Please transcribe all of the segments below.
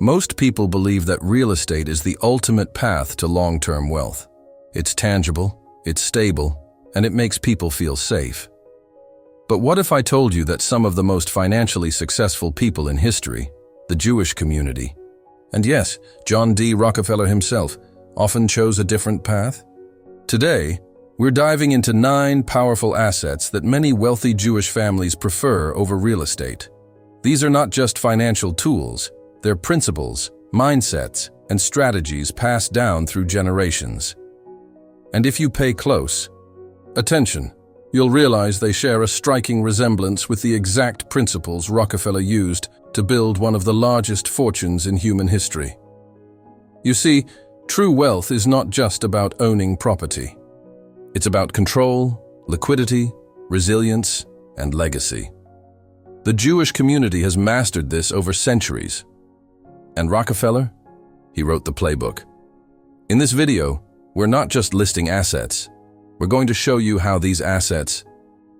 Most people believe that real estate is the ultimate path to long-term wealth. It's tangible, it's stable, and it makes people feel safe. But what if I told you that some of the most financially successful people in history, the Jewish community, and yes, John D. Rockefeller himself, often chose a different path? Today, we're diving into 9 powerful assets that many wealthy Jewish families prefer over real estate. These are not just financial tools, they're principles, mindsets, and strategies passed down through generations. And if you pay close attention, you'll realize they share a striking resemblance with the exact principles Rockefeller used to build one of the largest fortunes in human history. You see, true wealth is not just about owning property. It's about control, liquidity, resilience, and legacy. The Jewish community has mastered this over centuries. And Rockefeller? He wrote the playbook. In this video, we're not just listing assets. We're going to show you how these assets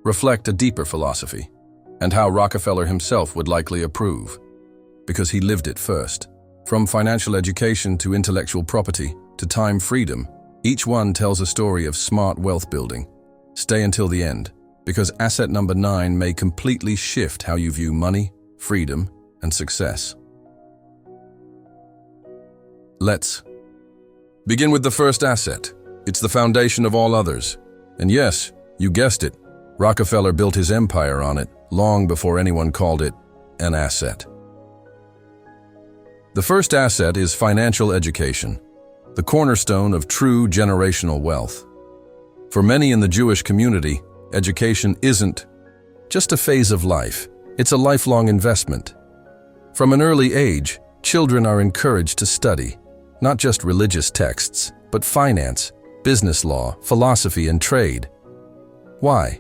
reflect a deeper philosophy, and how Rockefeller himself would likely approve, because he lived it first. From financial education to intellectual property to time freedom, each one tells a story of smart wealth building. Stay until the end, because asset number 9 may completely shift how you view money, freedom, and success. Let's begin with the first asset. It's the foundation of all others. And yes, you guessed it, Rockefeller built his empire on it long before anyone called it an asset. The first asset is financial education, the cornerstone of true generational wealth. For many in the Jewish community, education isn't just a phase of life, it's a lifelong investment. From an early age, children are encouraged to study, not just religious texts, but finance, business law, philosophy, and trade. Why?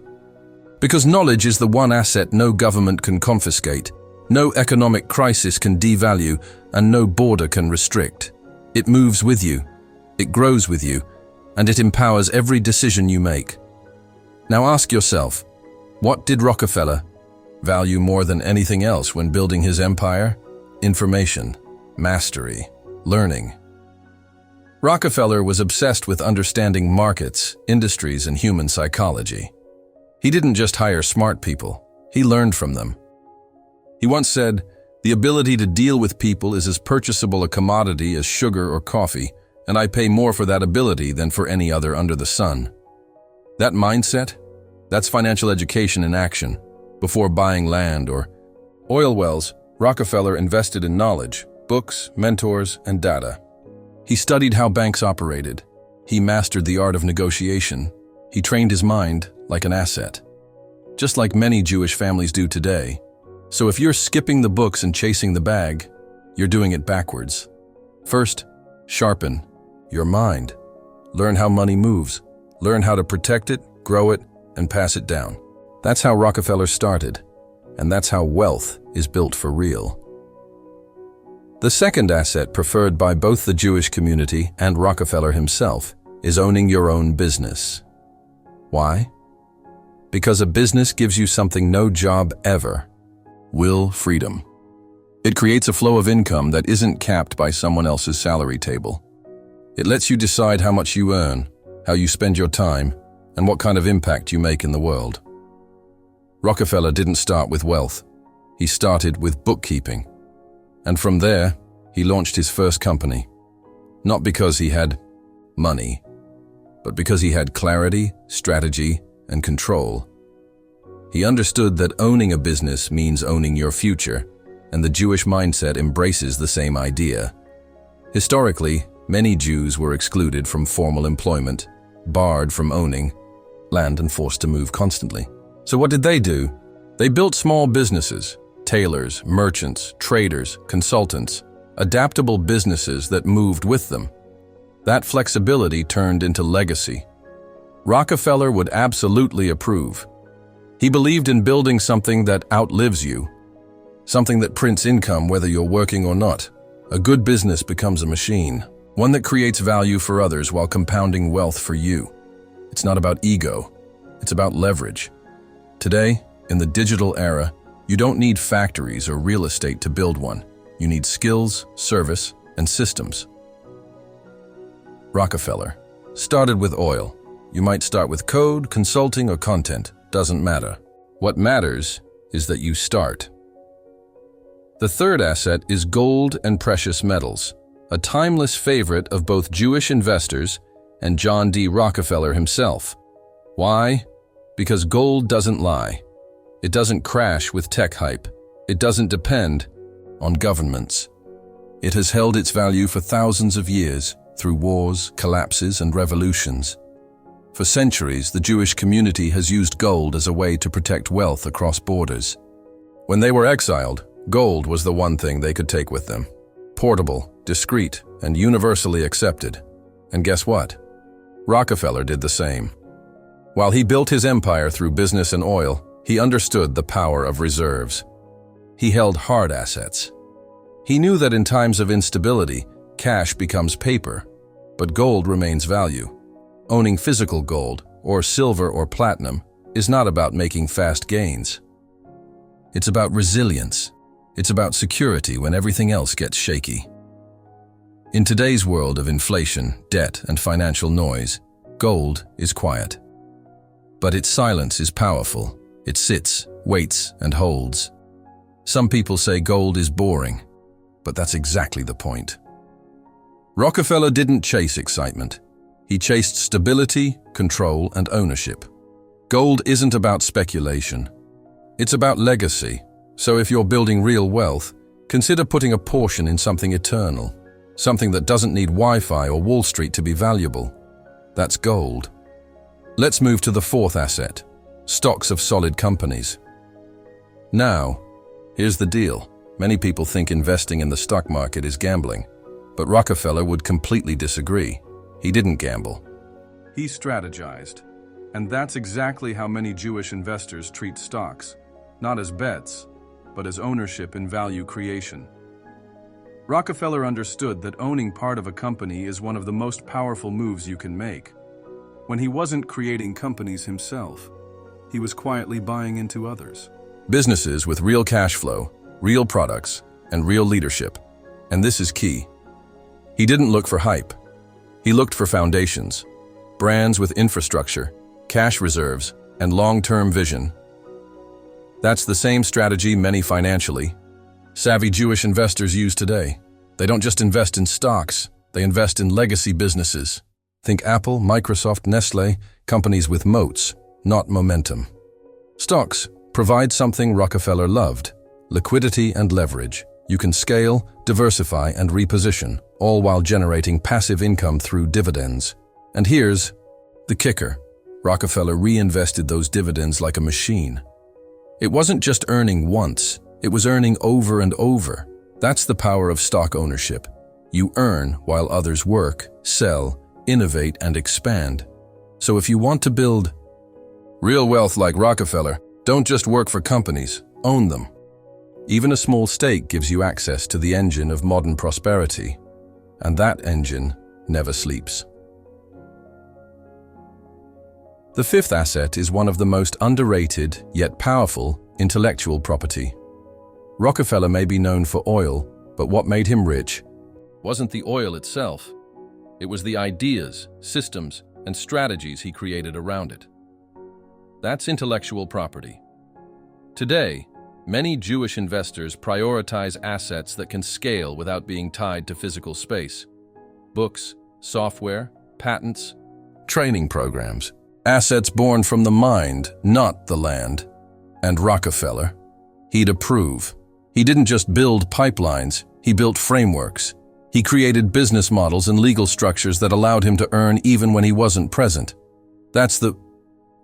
Because knowledge is the one asset no government can confiscate, no economic crisis can devalue, and no border can restrict. It moves with you, it grows with you, and it empowers every decision you make. Now ask yourself, what did Rockefeller value more than anything else when building his empire? Information, mastery, learning. Rockefeller was obsessed with understanding markets, industries, and human psychology. He didn't just hire smart people, he learned from them. He once said, "The ability to deal with people is as purchasable a commodity as sugar or coffee, and I pay more for that ability than for any other under the sun." That mindset, that's financial education in action. Before buying land or oil wells, Rockefeller invested in knowledge, books, mentors, and data. He studied how banks operated. He mastered the art of negotiation. He trained his mind like an asset, just like many Jewish families do today. So if you're skipping the books and chasing the bag, you're doing it backwards. First, sharpen your mind. Learn how money moves. Learn how to protect it, grow it, and pass it down. That's how Rockefeller started, and that's how wealth is built for real. The second asset preferred by both the Jewish community and Rockefeller himself is owning your own business. Why? Because a business gives you something no job ever will: freedom. It creates a flow of income that isn't capped by someone else's salary table. It lets you decide how much you earn, how you spend your time, and what kind of impact you make in the world. Rockefeller didn't start with wealth. He started with bookkeeping. And from there, he launched his first company. Not because he had money, but because he had clarity, strategy, and control. He understood that owning a business means owning your future, and the Jewish mindset embraces the same idea. Historically, many Jews were excluded from formal employment, barred from owning land, and forced to move constantly. So what did they do? They built small businesses, tailors, merchants, traders, consultants, adaptable businesses that moved with them. That flexibility turned into legacy. Rockefeller would absolutely approve. He believed in building something that outlives you, something that prints income whether you're working or not. A good business becomes a machine, one that creates value for others while compounding wealth for you. It's not about ego, it's about leverage. Today, in the digital era, you don't need factories or real estate to build one. You need skills, service, and systems. Rockefeller started with oil. You might start with code, consulting, or content. Doesn't matter. What matters is that you start. The third asset is gold and precious metals, a timeless favorite of both Jewish investors and John D. Rockefeller himself. Why? Because gold doesn't lie. It doesn't crash with tech hype. It doesn't depend on governments. It has held its value for thousands of years through wars, collapses, and revolutions. For centuries, the Jewish community has used gold as a way to protect wealth across borders. When they were exiled, gold was the one thing they could take with them. Portable, discreet, and universally accepted. And guess what? Rockefeller did the same. While he built his empire through business and oil, he understood the power of reserves. He held hard assets. He knew that in times of instability, cash becomes paper, but gold remains value. Owning physical gold, or silver or platinum, is not about making fast gains. It's about resilience. It's about security when everything else gets shaky. In today's world of inflation, debt, and financial noise, gold is quiet. But its silence is powerful. It sits, waits, and holds. Some people say gold is boring, but that's exactly the point. Rockefeller didn't chase excitement. He chased stability, control, and ownership. Gold isn't about speculation. It's about legacy. So if you're building real wealth, consider putting a portion in something eternal, something that doesn't need Wi-Fi or Wall Street to be valuable. That's gold. Let's move to the fourth asset, stocks of solid companies. Now, here's the deal. Many people think investing in the stock market is gambling, but Rockefeller would completely disagree. He didn't gamble. He strategized. And that's exactly how many Jewish investors treat stocks, not as bets, but as ownership and value creation. Rockefeller understood that owning part of a company is one of the most powerful moves you can make. When he wasn't creating companies himself, he was quietly buying into others. Businesses with real cash flow, real products, and real leadership. And this is key. He didn't look for hype. He looked for foundations, brands with infrastructure, cash reserves, and long-term vision. That's the same strategy many financially savvy Jewish investors use today. They don't just invest in stocks, they invest in legacy businesses. Think Apple, Microsoft, Nestle, companies with moats, not momentum. Stocks provide something Rockefeller loved: liquidity and leverage. You can scale, diversify, and reposition, all while generating passive income through dividends. And here's the kicker. Rockefeller reinvested those dividends like a machine. It wasn't just earning once, it was earning over and over. That's the power of stock ownership. You earn while others work, sell, innovate, and expand. So if you want to build real wealth like Rockefeller, don't just work for companies, own them. Even a small stake gives you access to the engine of modern prosperity, and that engine never sleeps. The fifth asset is one of the most underrated yet powerful intellectual property. Rockefeller may be known for oil, but what made him rich wasn't the oil itself. It was the ideas, systems, and strategies he created around it. That's intellectual property. Today, many Jewish investors prioritize assets that can scale without being tied to physical space. Books, software, patents, training programs. Assets born from the mind, not the land. And Rockefeller, he'd approve. He didn't just build pipelines, he built frameworks. He created business models and legal structures that allowed him to earn even when he wasn't present. That's the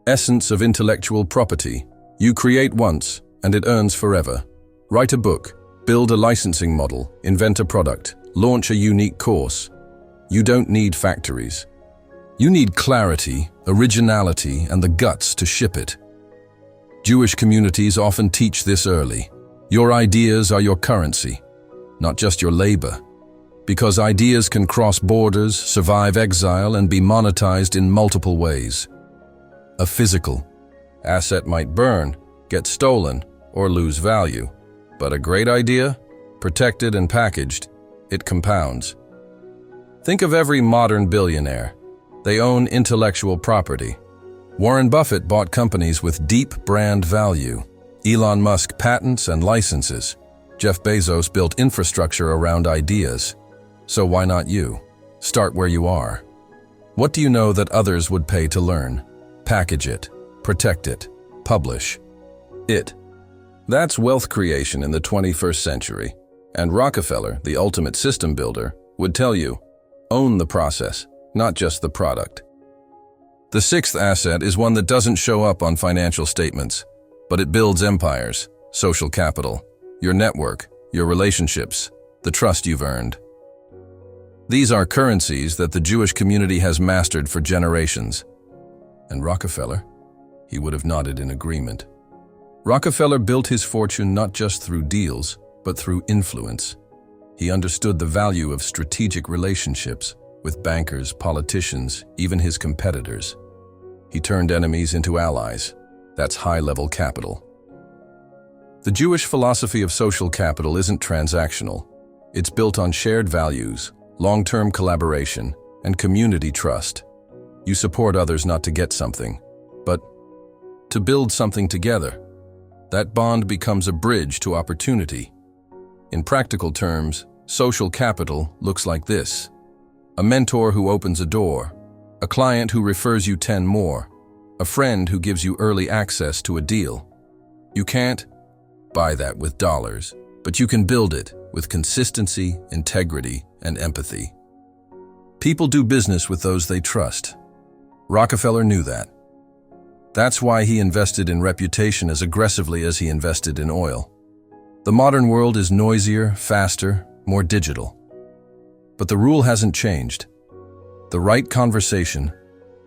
essence of intellectual property. You create once, and it earns forever. Write a book, build a licensing model, invent a product, launch a unique course. You don't need factories. You need clarity, originality, and the guts to ship it. Jewish communities often teach this early. Your ideas are your currency, not just your labor. Because ideas can cross borders, survive exile, and be monetized in multiple ways. A physical asset might burn, get stolen, or lose value. But a great idea? protected and packaged, it compounds. Think of every modern billionaire. They own intellectual property. Warren Buffett bought companies with deep brand value. Elon Musk patents and licenses. Jeff Bezos built infrastructure around ideas. So why not you? Start where you are. What do you know that others would pay to learn? Package it, protect it, publish it. That's wealth creation in the 21st century. And Rockefeller, the ultimate system builder, would tell you, own the process, not just the product. The sixth asset is one that doesn't show up on financial statements, but it builds empires, social capital, your network, your relationships, the trust you've earned. These are currencies that the Jewish community has mastered for generations. And Rockefeller, he would have nodded in agreement. Rockefeller built his fortune not just through deals, but through influence. He understood the value of strategic relationships with bankers, politicians, even his competitors. He turned enemies into allies. That's high-level capital. The Jewish philosophy of social capital isn't transactional. It's built on shared values, long-term collaboration, and community trust. You support others not to get something, but to build something together. That bond becomes a bridge to opportunity. In practical terms, social capital looks like this: a mentor who opens a door, a client who refers you 10 more, a friend who gives you early access to a deal. You can't buy that with dollars, but you can build it with consistency, integrity, and empathy. People do business with those they trust. Rockefeller knew that. That's why he invested in reputation as aggressively as he invested in oil. The modern world is noisier, faster, more digital. But the rule hasn't changed. The right conversation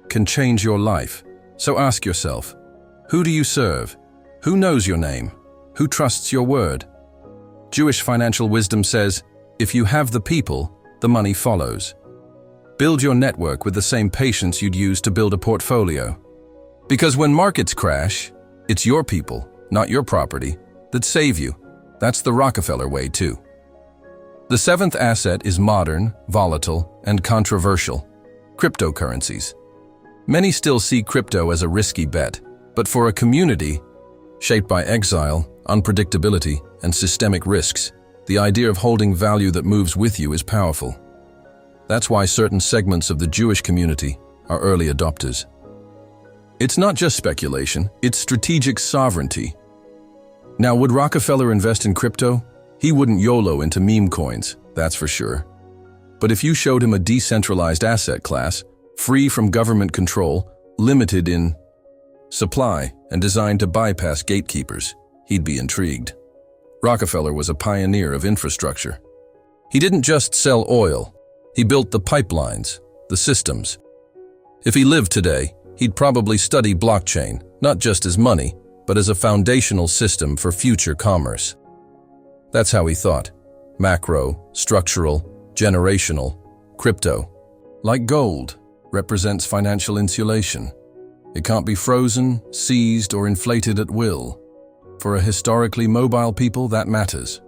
can change your life. So ask yourself, who do you serve? Who knows your name? Who trusts your word? Jewish financial wisdom says, if you have the people, the money follows. Build your network with the same patience you'd use to build a portfolio. Because when markets crash, it's your people, not your property, that save you. That's the Rockefeller way too. The seventh asset is modern, volatile, and controversial: cryptocurrencies. Many still see crypto as a risky bet, but for a community shaped by exile, unpredictability, and systemic risks, the idea of holding value that moves with you is powerful. That's why certain segments of the Jewish community are early adopters. It's not just speculation, it's strategic sovereignty. Now, would Rockefeller invest in crypto? He wouldn't YOLO into meme coins, that's for sure. But if you showed him a decentralized asset class, free from government control, limited in supply, and designed to bypass gatekeepers, he'd be intrigued. Rockefeller was a pioneer of infrastructure. He didn't just sell oil, he built the pipelines, the systems. If he lived today, he'd probably study blockchain, not just as money, but as a foundational system for future commerce. That's how he thought: macro, structural, generational. Crypto, like gold, represents financial insulation. It can't be frozen, seized, or inflated at will. For a historically mobile people, that matters.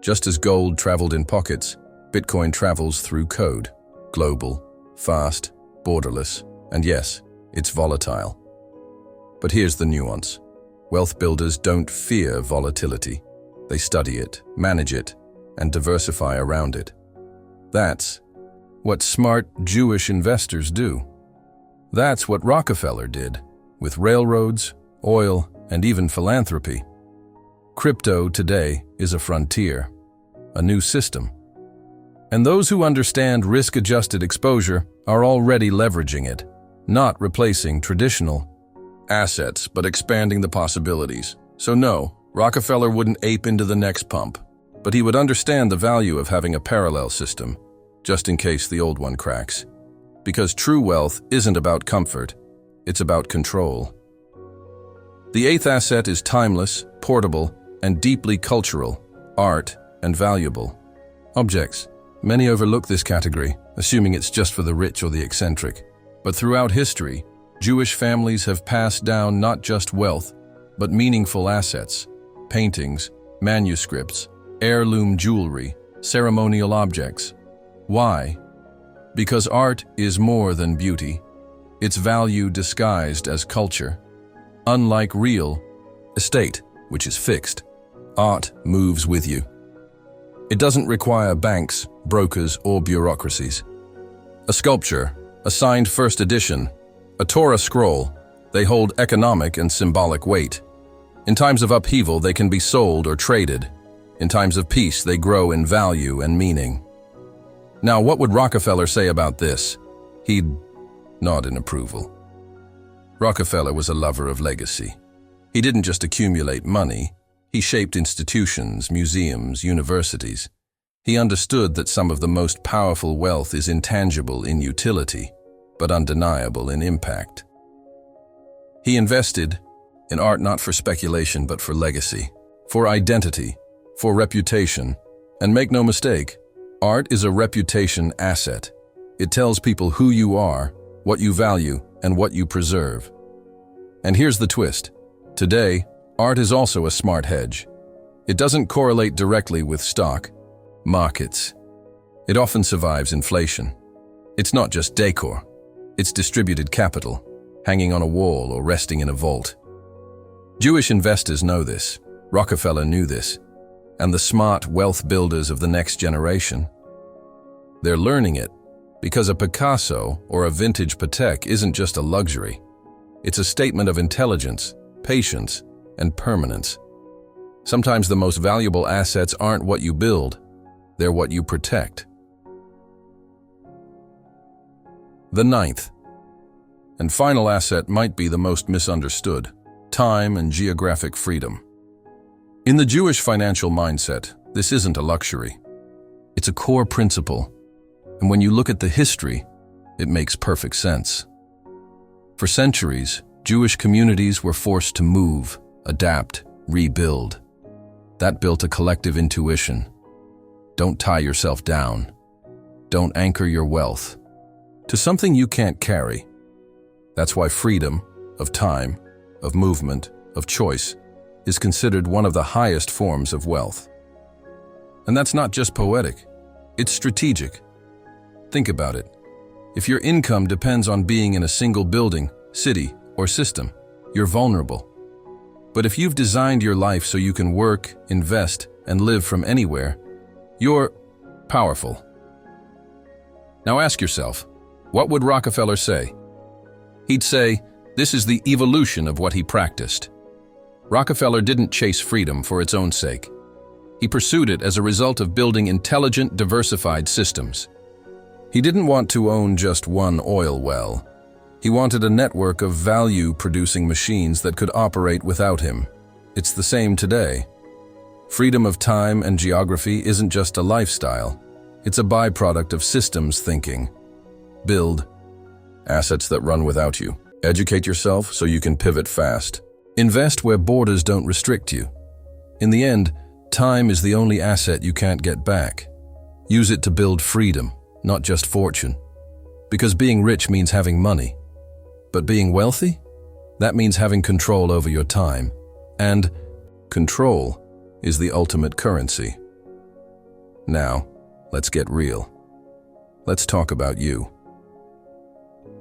Just as gold traveled in pockets, Bitcoin travels through code. Global, fast, borderless, and yes, it's volatile. But here's the nuance. Wealth builders don't fear volatility. They study it, manage it, and diversify around it. That's what smart Jewish investors do. That's what Rockefeller did, with railroads, oil, and even philanthropy. Crypto today is a frontier, a new system. And those who understand risk-adjusted exposure are already leveraging it, not replacing traditional assets, but expanding the possibilities. So no, Rockefeller wouldn't ape into the next pump, but he would understand the value of having a parallel system, just in case the old one cracks. Because true wealth isn't about comfort, it's about control. The eighth asset is timeless, portable, and deeply cultural: art and valuable objects. Many overlook this category, assuming it's just for the rich or the eccentric. But throughout history, Jewish families have passed down not just wealth, but meaningful assets: paintings, manuscripts, heirloom jewelry, ceremonial objects. Why? Because art is more than beauty. Its value disguised as culture. Unlike real estate, which is fixed, art moves with you. It doesn't require banks, brokers, or bureaucracies. A sculpture, a signed first edition, a Torah scroll, they hold economic and symbolic weight. In times of upheaval, they can be sold or traded. In times of peace, they grow in value and meaning. Now, what would Rockefeller say about this? He'd nod in approval. Rockefeller was a lover of legacy. He didn't just accumulate money, he shaped institutions, museums, universities. He understood that some of the most powerful wealth is intangible in utility, but undeniable in impact. He invested in art not for speculation but for legacy, for identity, for reputation. And make no mistake, art is a reputation asset. It tells people who you are, what you value, and what you preserve. And here's the twist. Today, art is also a smart hedge. It doesn't correlate directly with stock markets. It often survives inflation. It's not just decor. It's distributed capital, hanging on a wall or resting in a vault. Jewish investors know this. Rockefeller knew this. And the smart wealth builders of the next generation. They're learning it because a Picasso or a vintage Patek isn't just a luxury. It's a statement of intelligence, patience, and permanence. Sometimes the most valuable assets aren't what you build, they're what you protect. The ninth and final asset might be the most misunderstood: time and geographic freedom. In the Jewish financial mindset, this isn't a luxury. It's a core principle, and when you look at the history, it makes perfect sense. For centuries, Jewish communities were forced to move, adapt, rebuild. That built a collective intuition. Don't tie yourself down. Don't anchor your wealth to something you can't carry. That's why freedom of time, of movement, of choice is considered one of the highest forms of wealth. And that's not just poetic, it's strategic. Think about it. If your income depends on being in a single building, city, or system, you're vulnerable. But if you've designed your life so you can work, invest, and live from anywhere, you're powerful. Now ask yourself, what would Rockefeller say? He'd say, this is the evolution of what he practiced. Rockefeller didn't chase freedom for its own sake. He pursued it as a result of building intelligent, diversified systems. He didn't want to own just one oil well. He wanted a network of value-producing machines that could operate without him. It's the same today. Freedom of time and geography isn't just a lifestyle. It's a byproduct of systems thinking. Build assets that run without you. Educate yourself so you can pivot fast. Invest where borders don't restrict you. In the end, time is the only asset you can't get back. Use it to build freedom, not just fortune. Because being rich means having money. But being wealthy? That means having control over your time. And control is the ultimate currency. Now, let's get real. Let's talk about you.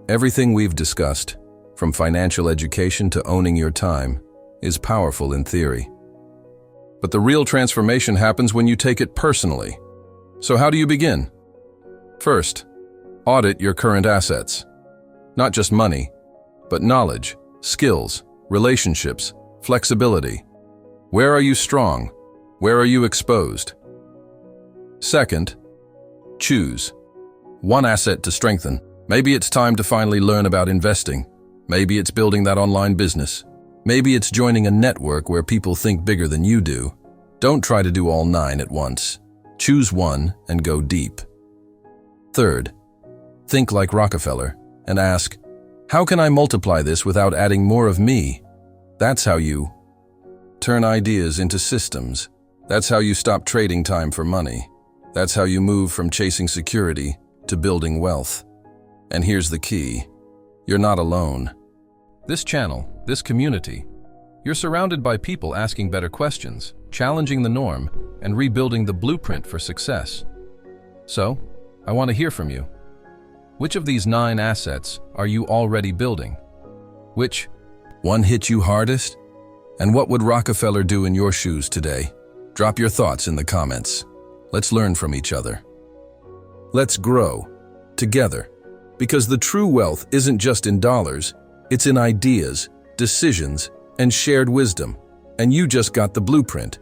Everything we've discussed, from financial education to owning your time, is powerful in theory. But the real transformation happens when you take it personally. So how do you begin? First, audit your current assets. Not just money, but knowledge, skills, relationships, flexibility. Where are you strong? Where are you exposed? Second, choose one asset to strengthen. Maybe it's time to finally learn about investing. Maybe it's building that online business. Maybe it's joining a network where people think bigger than you do. Don't try to do all 9 at once. Choose one and go deep. Third, think like Rockefeller and ask, how can I multiply this without adding more of me? That's how you turn ideas into systems. That's how you stop trading time for money. That's how you move from chasing security to building wealth. And here's the key. You're not alone. This channel, this community, you're surrounded by people asking better questions, challenging the norm, and rebuilding the blueprint for success. So, I want to hear from you. Which of these 9 assets are you already building? Which one hit you hardest? And what would Rockefeller do in your shoes today? Drop your thoughts in the comments. Let's learn from each other. Let's grow together, because the true wealth isn't just in dollars, it's in ideas, decisions, and shared wisdom. And you just got the blueprint.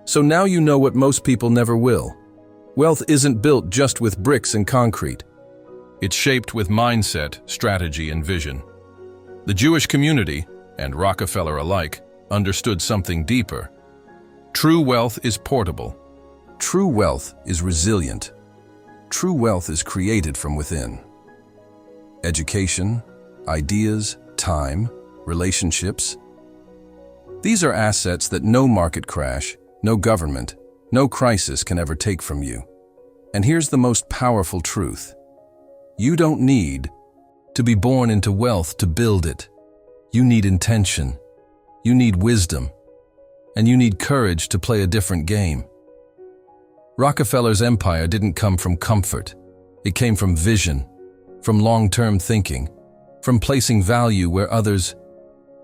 So now you know what most people never will. Wealth isn't built just with bricks and concrete. It's shaped with mindset, strategy, and vision. The Jewish community, and Rockefeller alike, understood something deeper. True wealth is portable. True wealth is resilient. True wealth is created from within. Education, ideas, time, relationships. These are assets that no market crash, no government, no crisis can ever take from you. And here's the most powerful truth. You don't need to be born into wealth to build it. You need intention. You need wisdom. And you need courage to play a different game. Rockefeller's empire didn't come from comfort. It came from vision, from long-term thinking, from placing value where others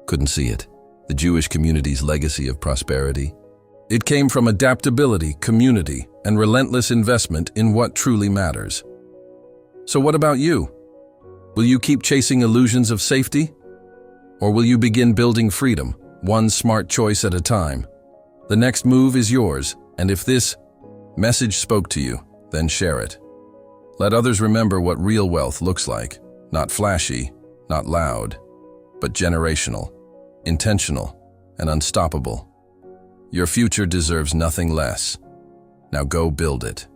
couldn't see it. The Jewish community's legacy of prosperity. It came from adaptability, community, and relentless investment in what truly matters. So what about you? Will you keep chasing illusions of safety? Or will you begin building freedom, one smart choice at a time? The next move is yours, and if this message spoke to you, then share it. Let others remember what real wealth looks like. Not flashy, not loud, but generational, intentional, and unstoppable. Your future deserves nothing less. Now go build it.